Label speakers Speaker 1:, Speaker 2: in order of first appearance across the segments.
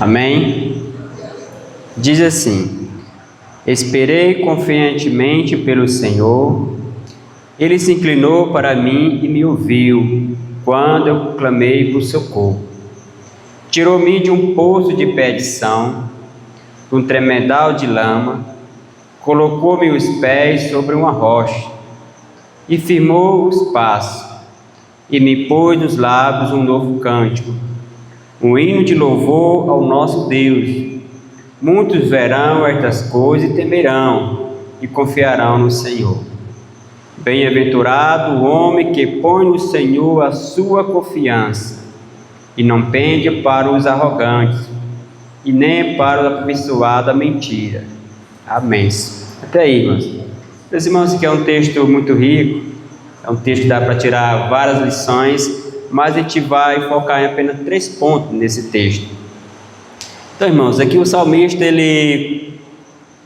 Speaker 1: Amém? Diz assim: esperei confiantemente pelo Senhor, Ele se inclinou para mim e me ouviu, quando eu clamei por socorro. Tirou-me de um poço de perdição, de um tremedal de lama, colocou-me os pés sobre uma rocha, e firmou os passos, e me pôs nos lábios um novo cântico, um hino de louvor ao nosso Deus. Muitos verão estas coisas e temerão, e confiarão no Senhor. Bem-aventurado o homem que põe no Senhor a sua confiança, e não pende para os arrogantes, e nem para o aperfeiçoado da mentira. Amém. Até aí, irmãos. Meus irmãos, aqui é um texto muito rico, é um texto que dá para tirar várias lições, mas a gente vai focar em apenas 3 pontos nesse texto. Então, irmãos, aqui o salmista, ele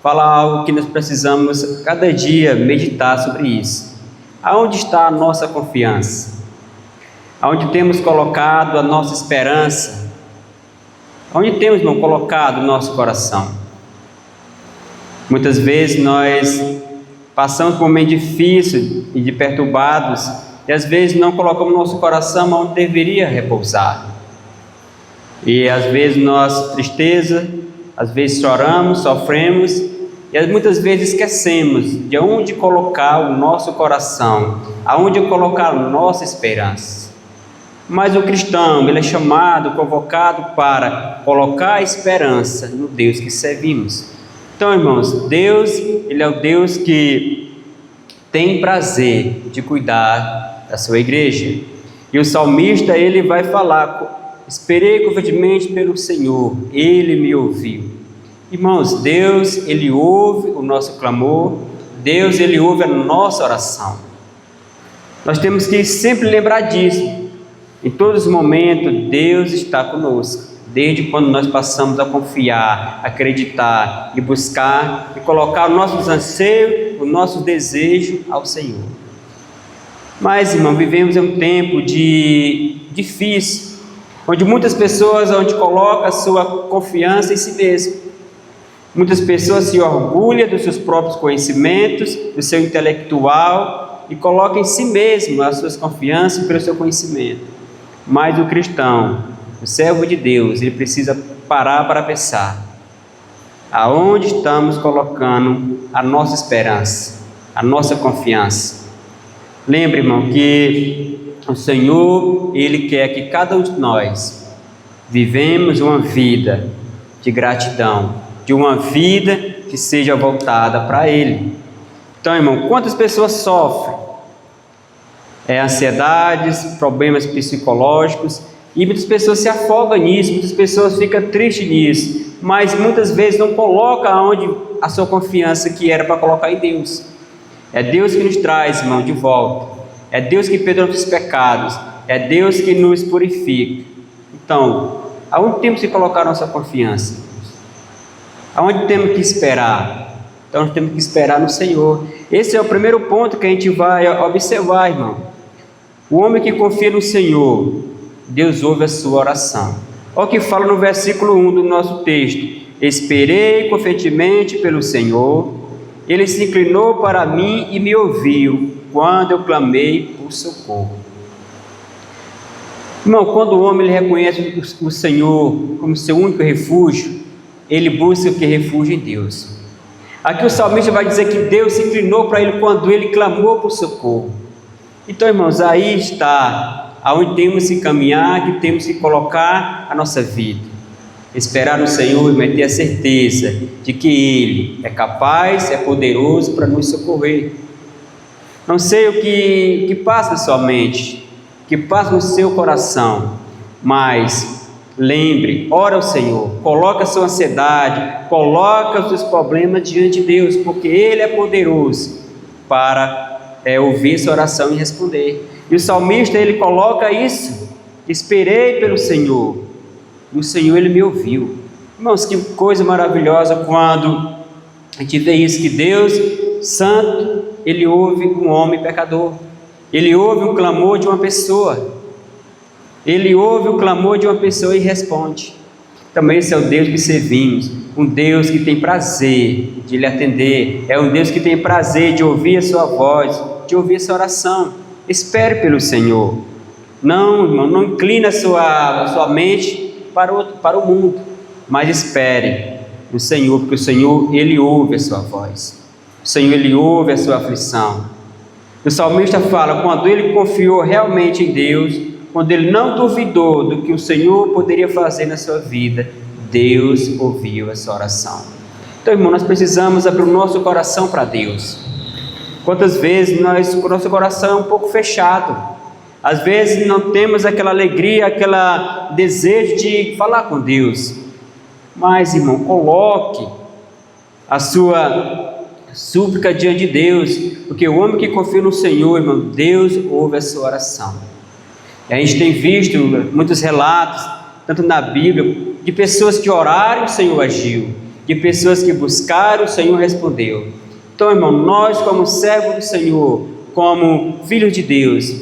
Speaker 1: fala algo que nós precisamos cada dia meditar sobre isso. Aonde está a nossa confiança? Aonde temos colocado a nossa esperança? Aonde temos, irmão, colocado o nosso coração? Muitas vezes nós passamos por momentos difíceis e de perturbados, e às vezes não colocamos nosso coração onde deveria repousar. E às vezes nossa tristeza, às vezes choramos, sofremos, e muitas vezes esquecemos de onde colocar o nosso coração, aonde colocar a nossa esperança. Mas o cristão, ele é chamado, convocado para colocar a esperança no Deus que servimos. Então, irmãos, Deus, Ele é o Deus que tem prazer de cuidar da sua igreja. E o salmista, ele vai falar: esperei confiantemente pelo Senhor, Ele me ouviu. Irmãos, Deus, Ele ouve o nosso clamor, Deus, Ele ouve a nossa oração. Nós temos que sempre lembrar disso. Em todos os momentos, Deus está conosco. Desde quando nós passamos a confiar, acreditar e buscar e colocar os nossos anseios, o nosso desejo ao Senhor. Mas, irmão, vivemos em um tempo difícil, onde muitas pessoas colocam a sua confiança em si mesmo. Muitas pessoas se orgulham dos seus próprios conhecimentos, do seu intelectual, e colocam em si mesmo as suas confianças pelo seu conhecimento. Mas o cristão, o servo de Deus, ele precisa parar para pensar: aonde estamos colocando a nossa esperança, a nossa confiança? Lembre, irmão, que o Senhor, Ele quer que cada um de nós vivemos uma vida de gratidão, de uma vida que seja voltada para Ele. Então, irmão, quantas pessoas sofrem? Ansiedades, problemas psicológicos, e muitas pessoas se afogam nisso, muitas pessoas ficam tristes nisso, mas muitas vezes não colocam aonde a sua confiança que era para colocar em Deus. É Deus que nos traz, irmão, de volta. É Deus que perdoa nossos pecados. É Deus que nos purifica. Então, aonde temos que colocar nossa confiança? Aonde temos que esperar? Então, nós temos que esperar no Senhor. Esse é o primeiro ponto que a gente vai observar, irmão. O homem que confia no Senhor, Deus ouve a sua oração. Olha o que fala no versículo 1 do nosso texto: esperei confiantemente pelo Senhor, Ele se inclinou para mim e me ouviu, quando eu clamei por socorro. Irmão, quando o homem ele reconhece o Senhor como seu único refúgio, ele busca o que? Refúgio em Deus. Aqui o salmista vai dizer que Deus se inclinou para ele quando ele clamou por socorro. Então, irmãos, aí está aonde temos que caminhar, que temos que colocar a nossa vida. Esperar no Senhor e ter a certeza de que Ele é capaz, é poderoso para nos socorrer. Não sei o que passa na sua mente, o que passa no seu coração, mas lembre, ora ao Senhor, coloca a sua ansiedade, coloca os seus problemas diante de Deus, porque Ele é poderoso para ouvir sua oração e responder. E o salmista, ele coloca isso: esperei pelo Senhor, e o Senhor, Ele me ouviu. Irmãos, que coisa maravilhosa quando a gente vê isso, que Deus Santo, Ele ouve um homem pecador, Ele ouve o clamor de uma pessoa, Ele ouve o clamor de uma pessoa e responde. Também esse é o Deus que servimos, um Deus que tem prazer de lhe atender, é um Deus que tem prazer de ouvir a sua voz, de ouvir a sua oração. Espere pelo Senhor. Não, irmão, não incline a sua mente para o mundo, mas espere no Senhor, porque o Senhor, Ele ouve a sua voz. O Senhor, Ele ouve a sua aflição. O salmista fala, quando ele confiou realmente em Deus, quando ele não duvidou do que o Senhor poderia fazer na sua vida, Deus ouviu a sua oração. Então, irmão, nós precisamos abrir o nosso coração para Deus. Quantas vezes o nosso coração é um pouco fechado, às vezes não temos aquela alegria, aquele desejo de falar com Deus, mas, irmão, coloque a sua súplica diante de Deus, porque o homem que confia no Senhor, irmão, Deus ouve a sua oração. E a gente tem visto muitos relatos, tanto na Bíblia, de pessoas que oraram, o Senhor agiu, de pessoas que buscaram, o Senhor respondeu. Então, irmão, nós como servos do Senhor, como filhos de Deus,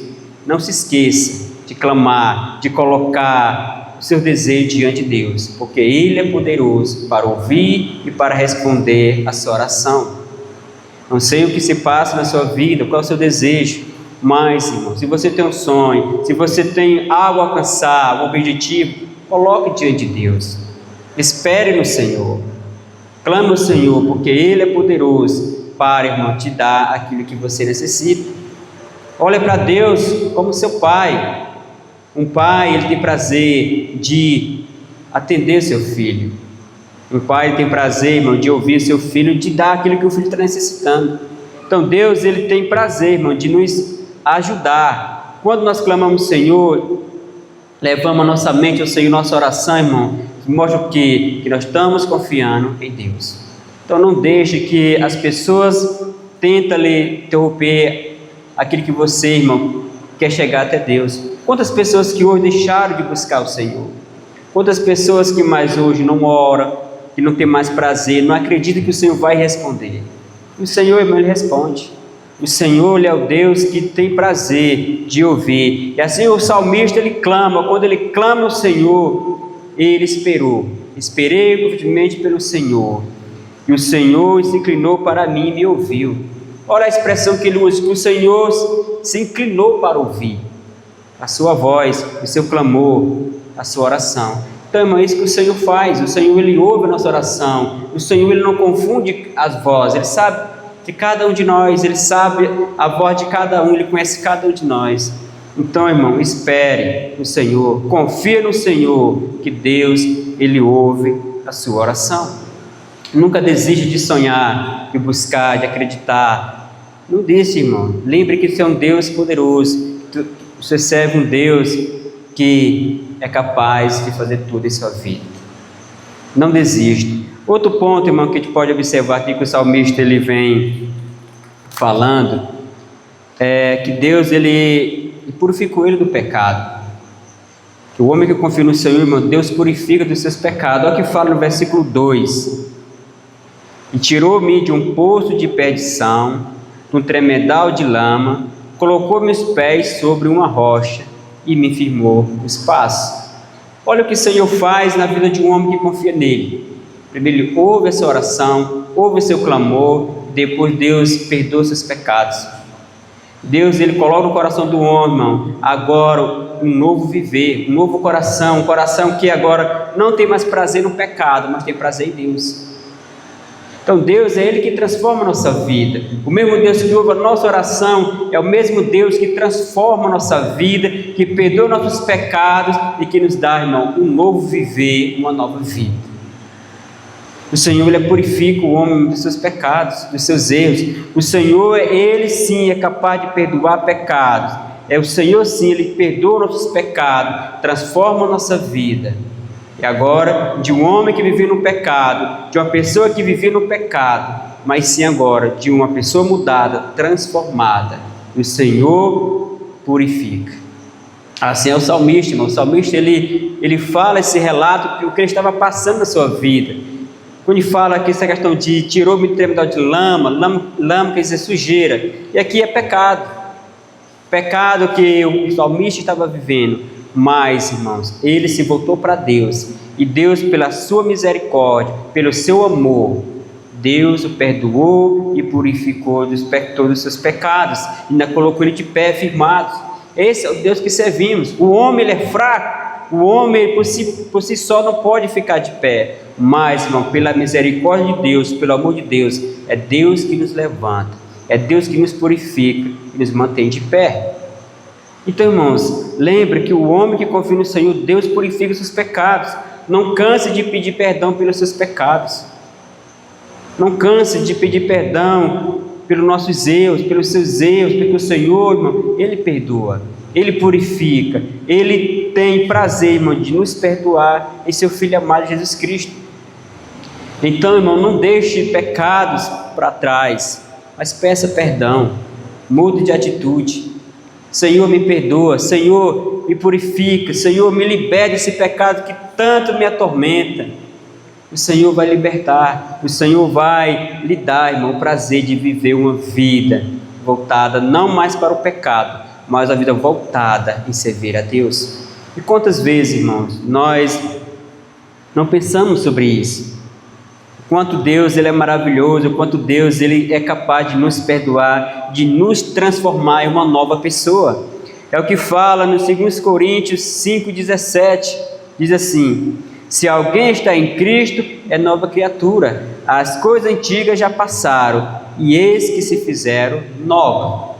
Speaker 1: não se esqueça de clamar, de colocar o seu desejo diante de Deus, porque Ele é poderoso para ouvir e para responder a sua oração. Não sei o que se passa na sua vida, qual é o seu desejo, mas, irmão, se você tem um sonho, se você tem algo a alcançar, um objetivo, coloque diante de Deus. Espere no Senhor. Clame ao Senhor, porque Ele é poderoso para, irmão, te dar aquilo que você necessita. Olhe para Deus como seu Pai. Um pai, ele tem prazer de atender seu filho. Um pai tem prazer, irmão, de ouvir seu filho, de dar aquilo que o filho está necessitando. Então Deus, ele tem prazer, irmão, de nos ajudar. Quando nós clamamos ao Senhor, levamos a nossa mente ao Senhor, nossa oração, irmão, mostra o quê? Que nós estamos confiando em Deus. Então não deixe que as pessoas tentem lhe interromper aquilo que você, irmão, quer chegar até Deus. Quantas pessoas que hoje deixaram de buscar o Senhor? Quantas pessoas que mais hoje não oram, que não tem mais prazer, não acreditam que o Senhor vai responder? O Senhor, irmão, Ele responde. O Senhor, Ele é o Deus que tem prazer de ouvir. E assim o salmista, ele clama. Quando ele clama ao Senhor, ele esperou. Esperei confiantemente pelo Senhor. E o Senhor se inclinou para mim e me ouviu. Olha a expressão que ele usa, que o Senhor se inclinou para ouvir a sua voz, o seu clamor, a sua oração. Então, irmão, é isso que o Senhor faz. O Senhor, Ele ouve a nossa oração. O Senhor, Ele não confunde as vozes. Ele sabe de cada um de nós. Ele sabe a voz de cada um. Ele conhece cada um de nós. Então, irmão, espere no Senhor. Confia no Senhor, que Deus, Ele ouve a sua oração. Nunca desiste de sonhar, de buscar, de acreditar. Não deixe, irmão. Lembre que você é um Deus poderoso. Você serve um Deus que é capaz de fazer tudo em sua vida. Não desista. Outro ponto, irmão, que a gente pode observar aqui que o salmista ele vem falando é que Deus ele purificou ele do pecado. Que o homem que confia no Senhor, irmão, Deus purifica dos seus pecados. Olha o que fala no versículo 2: e tirou-me de um poço de perdição, de um tremedal de lama, colocou meus pés sobre uma rocha e me firmou nos passos. Olha o que o Senhor faz na vida de um homem que confia nele. Primeiro ele ouve a sua oração, ouve o seu clamor, depois Deus perdoa seus pecados. Deus ele coloca no coração do homem, irmão, agora um novo viver, um novo coração, um coração que agora não tem mais prazer no pecado, mas tem prazer em Deus. Então Deus é Ele que transforma a nossa vida. O mesmo Deus que ouve a nossa oração é o mesmo Deus que transforma a nossa vida, que perdoa nossos pecados e que nos dá, irmão, um novo viver, uma nova vida. O Senhor, Ele purifica o homem dos seus pecados, dos seus erros. O Senhor, Ele sim é capaz de perdoar pecados. É o Senhor sim, Ele perdoa nossos pecados, transforma a nossa vida. E agora, de um homem que vivia no pecado, de uma pessoa que vivia no pecado, mas sim agora, de uma pessoa mudada, transformada, o Senhor purifica. Assim é o salmista, irmão. O salmista, ele fala esse relato, o que ele estava passando na sua vida. Quando ele fala aqui essa questão de tirou-me do tremedal de lama quer dizer sujeira, e aqui é pecado que o salmista estava vivendo. Mas, irmãos, ele se voltou para Deus E Deus, pela sua misericórdia, pelo seu amor, Deus o perdoou e purificou de todos os seus pecados, e ainda colocou ele de pé, firmado. Esse é o Deus que servimos. O homem, ele é fraco, o homem por si só não pode ficar de pé, mas, irmão, pela misericórdia de Deus, pelo amor de Deus, é Deus que nos levanta, é Deus que nos purifica e nos mantém de pé. Então, irmãos, lembre que o homem que confia no Senhor, Deus purifica os seus pecados. Não canse de pedir perdão pelos seus pecados. Não canse de pedir perdão pelos nossos erros, pelos seus erros, porque o Senhor, irmão, Ele perdoa, Ele purifica, Ele tem prazer, irmão, de nos perdoar em seu Filho amado Jesus Cristo. Então, irmão, não deixe pecados para trás, mas peça perdão, mude de atitude. Senhor, me perdoa, Senhor, me purifica, Senhor, me libera desse pecado que tanto me atormenta. O Senhor vai libertar, o Senhor vai lhe dar, irmão, o prazer de viver uma vida voltada não mais para o pecado, mas a vida voltada em servir a Deus. E quantas vezes, irmãos, nós não pensamos sobre isso? O quanto Deus, Ele é maravilhoso, o quanto Deus, Ele é capaz de nos perdoar, de nos transformar em uma nova pessoa. É o que fala no 2 Coríntios 5,17, diz assim: se alguém está em Cristo, é nova criatura, as coisas antigas já passaram, e eis que se fizeram novas.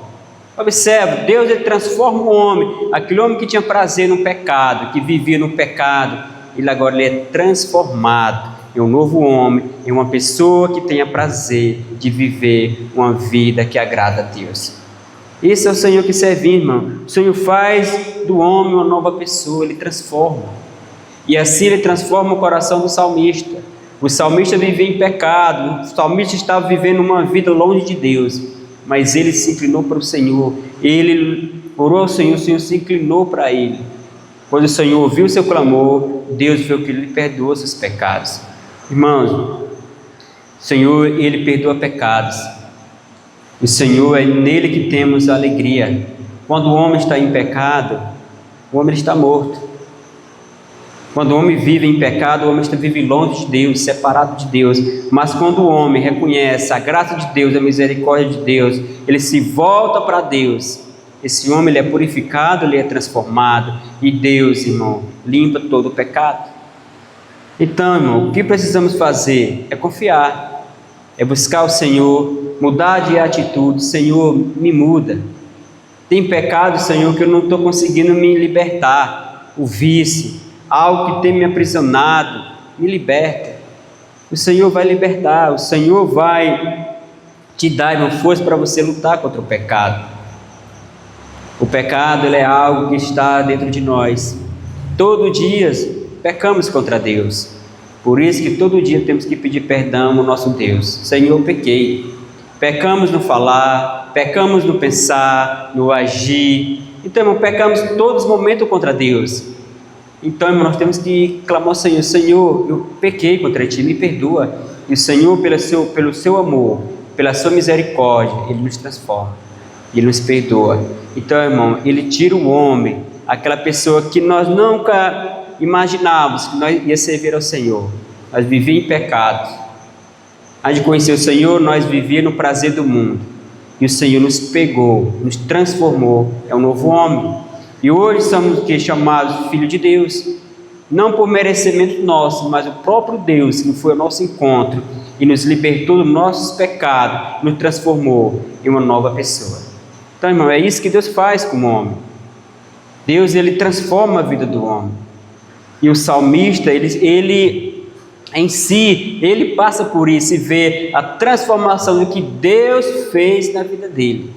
Speaker 1: Observe, Deus, Ele transforma o homem, aquele homem que tinha prazer no pecado, que vivia no pecado, ele agora ele é transformado em um novo homem, em uma pessoa que tenha prazer de viver uma vida que agrada a Deus. Esse é o Senhor que servimos, irmão. O Senhor faz do homem uma nova pessoa, Ele transforma. E assim Ele transforma o coração do salmista. O salmista vivia em pecado, o salmista estava vivendo uma vida longe de Deus, mas ele se inclinou para o Senhor, ele orou ao Senhor, o Senhor se inclinou para ele. Quando o Senhor ouviu o seu clamor, Deus viu que ele perdoou seus pecados. Irmãos, o Senhor, Ele perdoa pecados. O Senhor, é nele que temos alegria. Quando o homem está em pecado, o homem está morto. Quando o homem vive em pecado, o homem vive longe de Deus, separado de Deus. Mas quando o homem reconhece a graça de Deus, a misericórdia de Deus, ele se volta para Deus. Esse homem, ele é purificado, ele é transformado. E Deus, irmão, limpa todo o pecado. Então, irmão, o que precisamos fazer é confiar, é buscar o Senhor, mudar de atitude. Senhor, me muda. Tem pecado, Senhor, que eu não estou conseguindo me libertar. O vício, algo que tem me aprisionado, me liberta. O Senhor vai libertar, o Senhor vai te dar uma força para você lutar contra o pecado. O pecado, ele é algo que está dentro de nós. Todo dia pecamos contra Deus. Por isso que todo dia temos que pedir perdão ao nosso Deus. Senhor, pequei. Pecamos no falar, pecamos no pensar, no agir. Então, irmão, pecamos em todos os momentos contra Deus. Então, irmão, nós temos que clamar ao Senhor: Senhor, eu pequei contra Ti, me perdoa. E o Senhor, pelo seu amor, pela sua misericórdia, Ele nos transforma, Ele nos perdoa. Então, irmão, Ele tira o homem, aquela pessoa que nós nunca imaginávamos que nós ia servir ao Senhor. Nós vivíamos em pecado. Antes de conhecer o Senhor, nós vivíamos no prazer do mundo. E o Senhor nos pegou, nos transformou, é um novo homem. E hoje somos chamados filhos de Deus, não por merecimento nosso, mas o próprio Deus que foi ao nosso encontro e nos libertou dos nossos pecados, nos transformou em uma nova pessoa. Então, irmão, é isso que Deus faz com o homem. Deus, Ele transforma a vida do homem. E o salmista, ele em si, ele passa por isso e vê a transformação do que Deus fez na vida dele.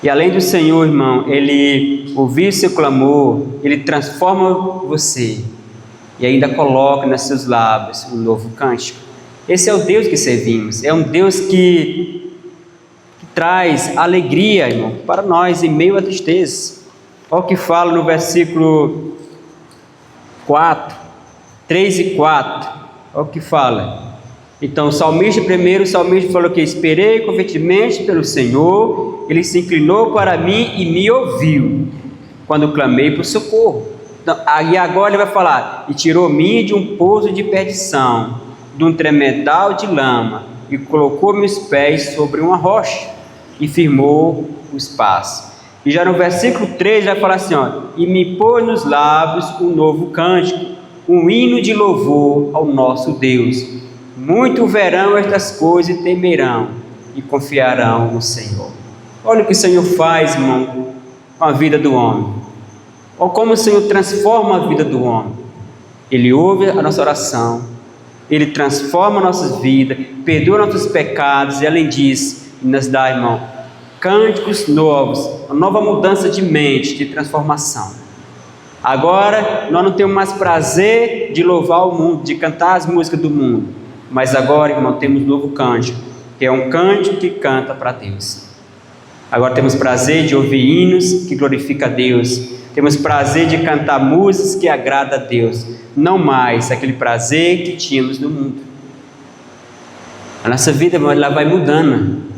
Speaker 1: E além do Senhor, irmão, Ele ouvir seu clamor, Ele transforma você e ainda coloca nos seus lábios um novo cântico. Esse é o Deus que servimos, é um Deus que traz alegria, irmão, para nós em meio à tristeza. Olha o que fala no versículo 3 e 4, olha o que fala. Então, o salmista falou que esperei confiantemente pelo Senhor, Ele se inclinou para mim e me ouviu, quando clamei por socorro. Então, aí agora ele vai falar: e tirou-me de um poço de perdição, de um tremedal de lama, e colocou meus pés sobre uma rocha, e firmou os passos. E já no versículo 3 vai falar assim, ó: e me pôs nos lábios um novo cântico, um hino de louvor ao nosso Deus. Muito verão estas coisas e temerão, e confiarão no Senhor. Olha o que o Senhor faz, irmão, com a vida do homem. Olha como o Senhor transforma a vida do homem. Ele ouve a nossa oração, Ele transforma nossas vidas, perdoa nossos pecados, e além disso, nos dá, irmão, cânticos novos, uma nova mudança de mente, de transformação. Agora, nós não temos mais prazer de louvar o mundo, de cantar as músicas do mundo, mas agora, irmão, temos um novo cântico, que é um cântico que canta para Deus. Agora temos prazer de ouvir hinos que glorificam a Deus, temos prazer de cantar músicas que agradam a Deus, não mais aquele prazer que tínhamos no mundo. A nossa vida, irmão, ela vai mudando.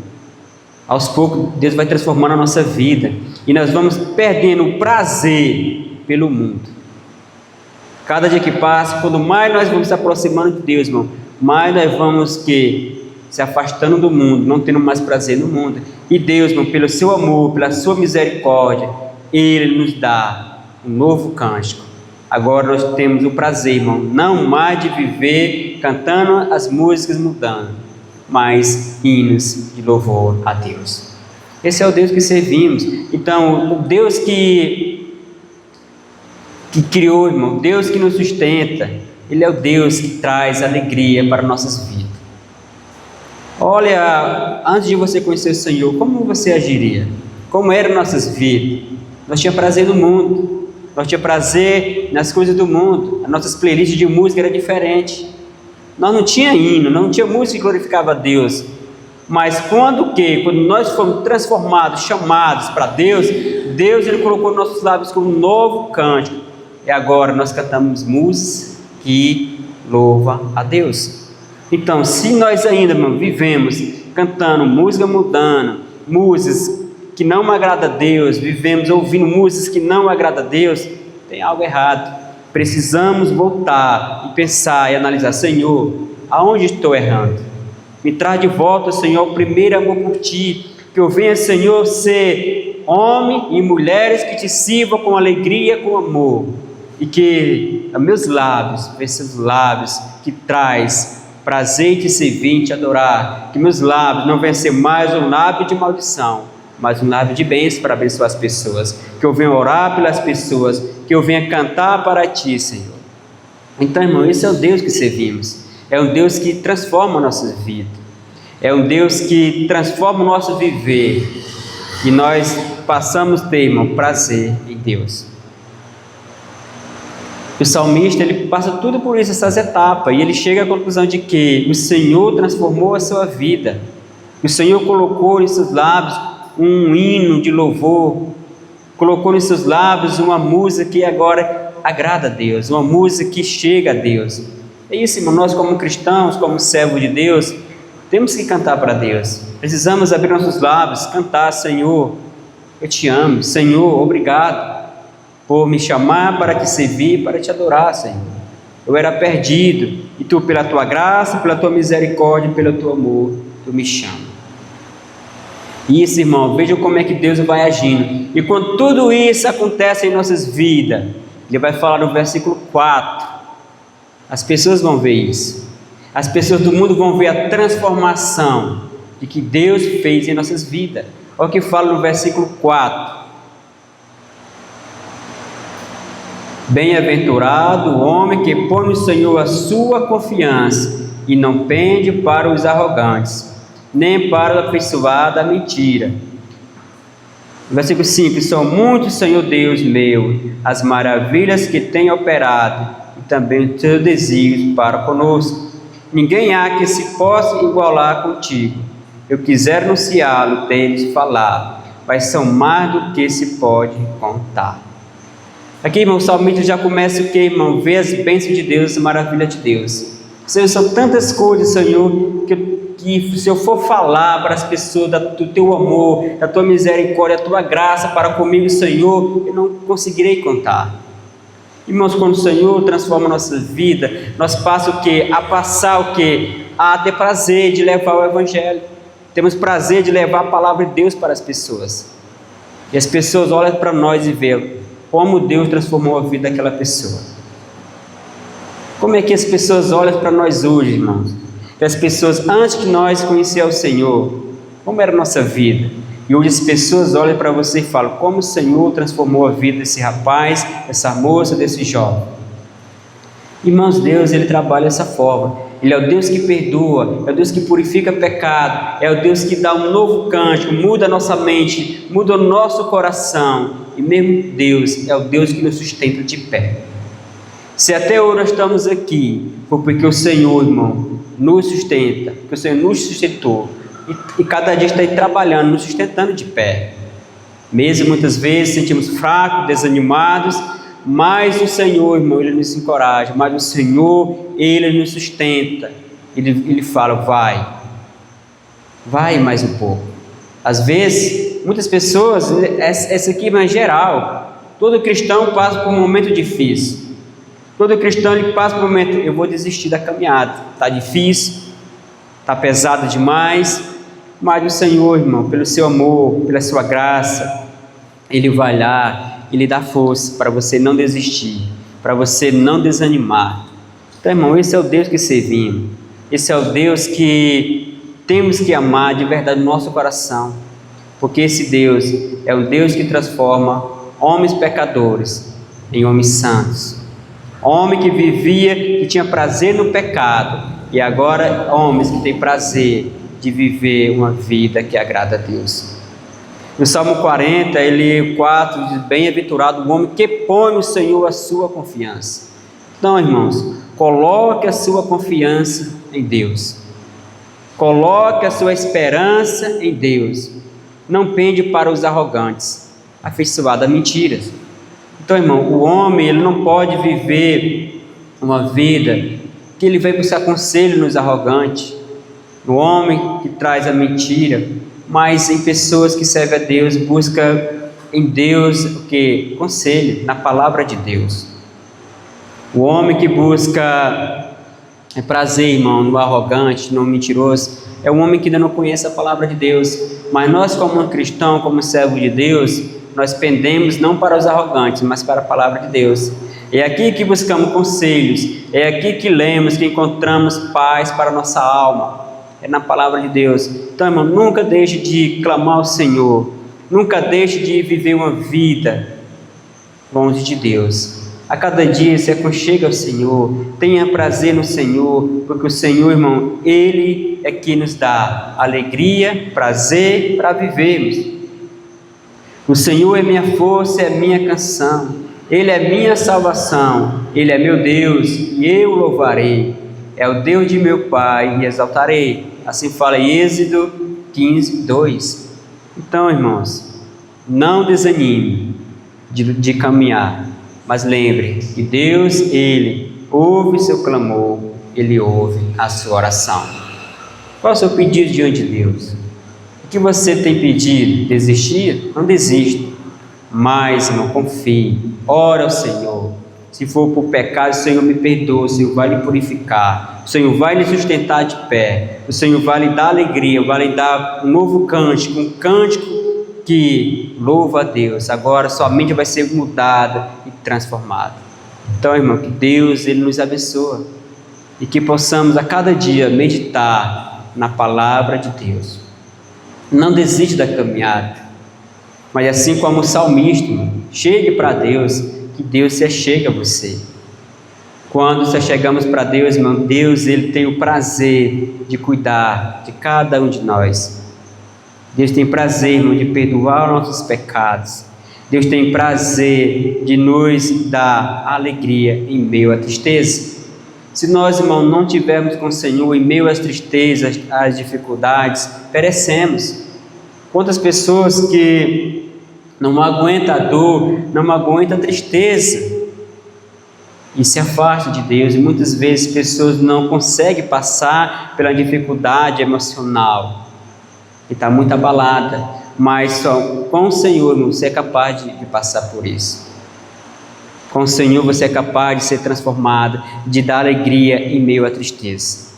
Speaker 1: Aos poucos, Deus vai transformando a nossa vida, e nós vamos perdendo o prazer pelo mundo. Cada dia que passa, quando mais nós vamos se aproximando de Deus, irmão, mais nós vamos se afastando do mundo, não tendo mais prazer no mundo. E Deus, irmão, pelo seu amor, pela sua misericórdia, Ele nos dá um novo cântico. Agora nós temos o prazer, irmão, não mais de viver cantando as músicas mudando, mas hinos de louvor a Deus. Esse é o Deus que servimos. Então, o Deus que criou, irmão, Deus que nos sustenta, Ele é o Deus que traz alegria para nossas vidas. Olha, antes de você conhecer o Senhor, como você agiria? Como eram nossas vidas? Nós tínhamos prazer no mundo, nós tínhamos prazer nas coisas do mundo, as nossas playlists de música eram diferentes. Nós não tinha hino, não tinha música que glorificava a Deus. Mas quando nós fomos transformados, chamados para Deus, Ele colocou nossos lábios como um novo cântico. E agora nós cantamos músicas que louvam a Deus. Então, se nós ainda, irmão, vivemos cantando música mudando, músicas que não agradam a Deus, vivemos ouvindo músicas que não agradam a Deus, tem algo errado. Precisamos voltar e pensar e analisar: Senhor, aonde estou errando? Me traz de volta, Senhor, o primeiro amor por Ti, que eu venha, Senhor, ser homem e mulheres que Te sirvam com alegria, com amor, e que a meus lábios, esses lábios que traz prazer em Te servir, em Te adorar, que meus lábios não venham ser mais um lábio de maldição, mas um lábio de bênção para abençoar as pessoas, que eu venha orar pelas pessoas, que eu venha cantar para Ti, Senhor. Então, irmão, esse é o Deus que servimos, é um Deus que transforma a nossa vida, é um Deus que transforma o nosso viver, e nós passamos a ter, irmão, prazer em Deus. O salmista, ele passa tudo por isso, essas etapas, e ele chega à conclusão de que o Senhor transformou a sua vida, o Senhor colocou em seus lábios um hino de louvor, colocou em seus lábios uma música que agora agrada a Deus, uma música que chega a Deus. É isso, irmão, nós como cristãos, como servos de Deus, temos que cantar para Deus, precisamos abrir nossos lábios, cantar: Senhor, eu Te amo, Senhor, obrigado por me chamar para Te servir, para Te adorar, Senhor. Eu era perdido, e Tu, pela Tua graça, pela Tua misericórdia, pelo Teu amor, Tu me chama. Isso, irmão, vejam como é que Deus vai agindo. E quando tudo isso acontece em nossas vidas, Ele vai falar no versículo 4, as pessoas vão ver isso. As pessoas do mundo vão ver a transformação de que Deus fez em nossas vidas. Olha o que fala no versículo 4. Bem-aventurado o homem que põe no Senhor a sua confiança e não pende para os arrogantes, nem para o afeiçoado da mentira. Versículo 5: são muitos, Senhor Deus meu, as maravilhas que tem operado, e também os teus desígnios para conosco. Ninguém há que se possa igualar contigo. Eu quiser anunciá-lo, deles falar, mas são mais do que se pode contar. Aqui, irmão, o salmista já começa o que, irmão? Ver as bênçãos de Deus, as maravilhas de Deus. Senhor, são tantas coisas, Senhor, que se eu for falar para as pessoas do Teu amor, da Tua misericórdia, da Tua graça para comigo, Senhor, eu não conseguirei contar. Irmãos, quando o Senhor transforma a nossa vida, nós passamos o quê? A passar o quê? A ter prazer de levar o Evangelho. Temos prazer de levar a palavra de Deus para as pessoas. E as pessoas olham para nós e veem como Deus transformou a vida daquela pessoa. Como é que as pessoas olham para nós hoje, irmãos? Que as pessoas, antes que nós conhecêssemos o Senhor, como era a nossa vida? E hoje as pessoas olham para você e falam, como o Senhor transformou a vida desse rapaz, dessa moça, desse jovem. Irmãos, Deus, Ele trabalha dessa forma. Ele é o Deus que perdoa, é o Deus que purifica pecado, é o Deus que dá um novo cântico, muda a nossa mente, muda o nosso coração. E mesmo Deus é o Deus que nos sustenta de pé. Se até hoje nós estamos aqui, foi porque o Senhor, irmão, nos sustenta, porque o Senhor nos sustentou. E cada dia está aí trabalhando, nos sustentando de pé. Mesmo muitas vezes sentimos fracos, desanimados, mas o Senhor, irmão, Ele nos encoraja, mas o Senhor, Ele nos sustenta. Ele fala, vai mais um pouco. Às vezes, muitas pessoas, essa aqui é geral, todo cristão passa por um momento difícil. Todo cristão ele passa por um momento, eu vou desistir da caminhada, está difícil, está pesado demais, mas o Senhor, irmão, pelo seu amor, pela sua graça, Ele vai lá, Ele dá força para você não desistir, para você não desanimar. Então, irmão, esse é o Deus que servimos, esse é o Deus que temos que amar de verdade no nosso coração, porque esse Deus é um Deus que transforma homens pecadores em homens santos. Homem que vivia, que tinha prazer no pecado, e agora homens que têm prazer de viver uma vida que agrada a Deus. No Salmo 40, 4 diz, bem-aventurado o homem que põe no Senhor a sua confiança. Então, irmãos, coloque a sua confiança em Deus. Coloque a sua esperança em Deus. Não pende para os arrogantes, afeiçoados a mentiras. Então, irmão, o homem ele não pode viver uma vida que ele vai buscar conselho nos arrogantes, no homem que traz a mentira, mas em pessoas que servem a Deus, busca em Deus o que? Conselho, na palavra de Deus. O homem que busca prazer, irmão, no arrogante, no mentiroso, é um homem que ainda não conhece a palavra de Deus. Mas nós, como cristão, como servo de Deus, nós pendemos não para os arrogantes, mas para a palavra de Deus. É aqui que buscamos conselhos, é aqui que lemos, que encontramos paz para a nossa alma, é na palavra de Deus. Então, irmão, nunca deixe de clamar ao Senhor, nunca deixe de viver uma vida longe de Deus. A cada dia se aconchega ao Senhor, tenha prazer no Senhor, porque o Senhor, irmão, Ele é que nos dá alegria, prazer para vivermos. O Senhor é minha força, é minha canção, Ele é minha salvação, Ele é meu Deus e eu o louvarei, é o Deus de meu Pai e exaltarei. Assim fala Êxodo 15, 2. Então, irmãos, não desanime de caminhar, mas lembre que Deus, Ele ouve seu clamor, Ele ouve a sua oração. Qual é o seu pedido diante de Deus? O que você tem pedido? Desistir? Não desista, mas não confie, ora ao Senhor. Se for por pecado, o Senhor me perdoa, o Senhor vai lhe purificar, o Senhor vai lhe sustentar de pé, o Senhor vai lhe dar alegria, vai lhe dar um novo cântico, um cântico que louva a Deus. Agora sua mente vai ser mudada e transformada. Então, irmão, que Deus Ele nos abençoe e que possamos a cada dia meditar na palavra de Deus. Não desiste da caminhada, mas assim como o salmista, chegue para Deus, que Deus se achegue a você. Quando se chegamos para Deus, irmão, Deus Ele tem o prazer de cuidar de cada um de nós. Deus tem prazer, irmão, de perdoar nossos pecados. Deus tem prazer de nos dar alegria em meio à tristeza. Se nós, irmão, não tivermos com o Senhor em meio às tristezas, às dificuldades, perecemos. Quantas pessoas que não aguentam a dor, não aguentam a tristeza e se afastam de Deus, e muitas vezes pessoas não conseguem passar pela dificuldade emocional e está muito abalada, mas só com o Senhor você é capaz de passar por isso. Com o Senhor você é capaz de ser transformado, de dar alegria em meio à tristeza.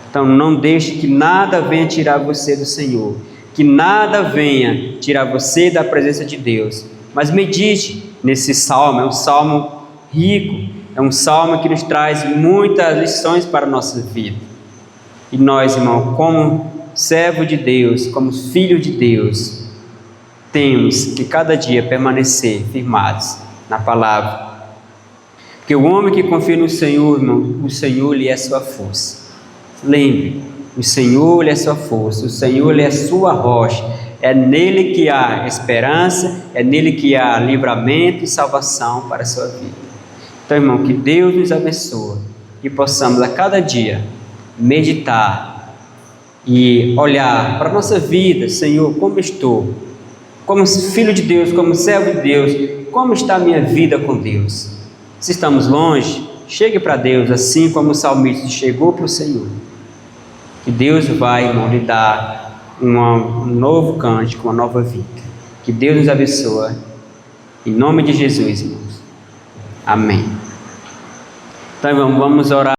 Speaker 1: Então não deixe que nada venha tirar você do Senhor, que nada venha tirar você da presença de Deus. Mas medite nesse salmo, é um salmo rico, é um salmo que nos traz muitas lições para a nossa vida. E nós, irmão, como servo de Deus, como filho de Deus, temos que cada dia permanecer firmados na palavra. Porque o homem que confia no Senhor, irmão, o Senhor lhe é sua força. Lembre, o Senhor lhe é sua força, o Senhor lhe é sua rocha. É nele que há esperança, é nele que há livramento e salvação para a sua vida. Então, irmão, que Deus nos abençoe e possamos a cada dia meditar e olhar para a nossa vida. Senhor, como estou? Como filho de Deus, como servo de Deus, como está a minha vida com Deus? Se estamos longe, chegue para Deus, assim como o salmista chegou para o Senhor. Que Deus vai, irmão, lhe dar um novo cântico, uma nova vida. Que Deus nos abençoe. Em nome de Jesus, irmãos. Amém. Então, irmão, vamos orar.